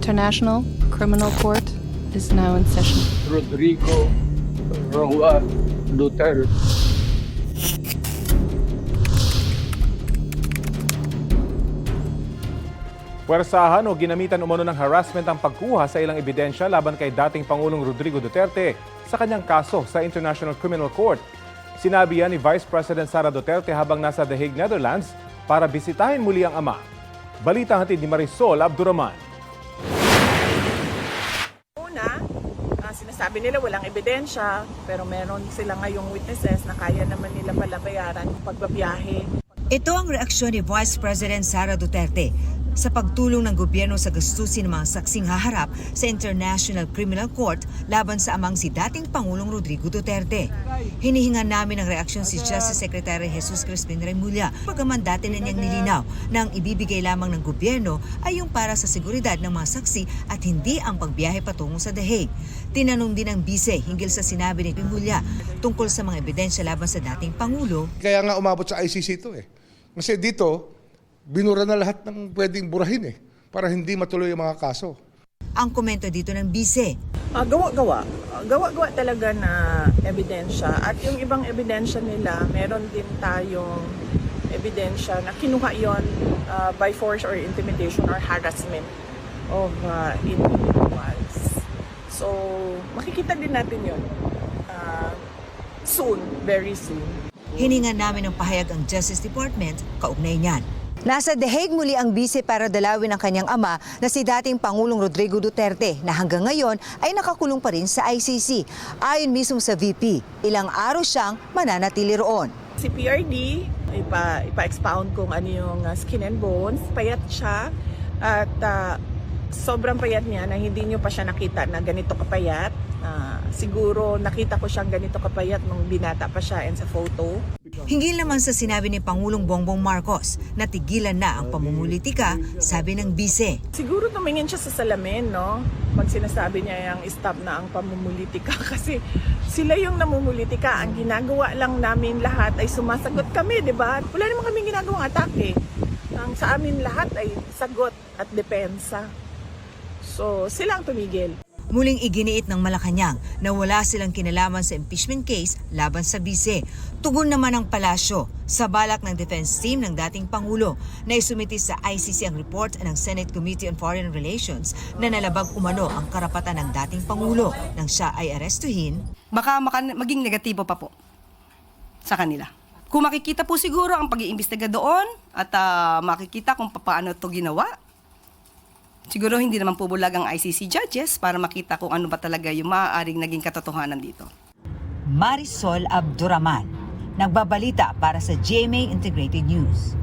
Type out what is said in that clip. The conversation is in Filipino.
International Criminal Court is now in session. Rodrigo Roa Duterte. Puwersahan o ginamitan umano ng harassment ang pagkuha sa ilang ebidensya laban kay dating Pangulong Rodrigo Duterte sa kanyang kaso sa International Criminal Court. Sinabi yan ni Vice President Sara Duterte habang nasa The Hague, Netherlands para bisitahin muli ang ama. Balita hatid ni Marisol Abduraman. Una, sinasabi nila walang ebidensya pero meron sila ngayong witnesses na kaya naman nila pala bayaran yung pagbabiyahe. Ito ang reaksyon ni Vice President Sara Duterte sa pagtulong ng gobyerno sa gastusin ng mga saksing haharap sa International Criminal Court laban sa amang si dating Pangulong Rodrigo Duterte. Hinihingan namin ang reaksyon si Justice Secretary Jesus Crispin Remulla, pagkaman dati na niyang nilinaw na ang ibibigay lamang ng gobyerno ay yung para sa seguridad ng mga saksi at hindi ang pagbiyahe patungo sa The Hague. Tinanong din ng bise hinggil sa sinabi ni Remulla tungkol sa mga ebidensya laban sa dating Pangulo. Kaya nga umabot sa ICC ito eh. Kasi dito, binura na lahat ng pwedeng burahin para hindi matuloy yung mga kaso. Ang komento dito ng bise. Gawa-gawa talaga na ebidensya at yung ibang ebidensya nila, meron din tayong ebidensya na kinuha yon by force or intimidation or harassment of individuals. So, makikita din natin yun soon, very soon. Hiningan namin ng pahayag ang Justice Department kaugnay niyan. Nasa The Hague muli ang bise para dalawin ang kanyang ama na si dating Pangulong Rodrigo Duterte na hanggang ngayon ay nakakulong pa rin sa ICC. Ayon mismo sa VP, ilang araw siyang mananatili roon. Si PRD, ipa-expound kung ano yung skin and bones. Payat siya at sobrang payat niya na hindi niyo pa siya nakita na ganito kapayat. Siguro nakita ko siyang ganito kapayat nung binata pa siya and sa photo. Hinggil naman sa sinabi ni Pangulong Bongbong Marcos na tigilan na ang pamumulitika, sabi ng bise. Siguro tumingin siya sa salamin, no? Pag sinasabi niya yung stop na ang pamumulitika kasi sila yung namumulitika. Ang ginagawa lang namin lahat ay sumasagot kami, di ba? Wala naman kaming ginagawang atake. Ang sa amin lahat ay sagot at depensa. So, sila ang tumigil. Muling iginiit ng Malacanang na wala silang kinalaman sa impeachment case laban sa bise. Tugon naman ang palasyo sa balak ng defense team ng dating Pangulo na isumiti sa ICC ang report ng Senate Committee on Foreign Relations na nalabag umano ang karapatan ng dating Pangulo nang siya ay arestuhin. Baka maging negatibo pa po sa kanila. Kung makikita po siguro ang pag-iimbestiga doon at makikita kung paano ito ginawa, siguro hindi naman po bulag ang ICC judges para makita kung ano ba talaga yung maaaring naging katotohanan dito. Marisol Abduraman, nagbabalita para sa GMA Integrated News.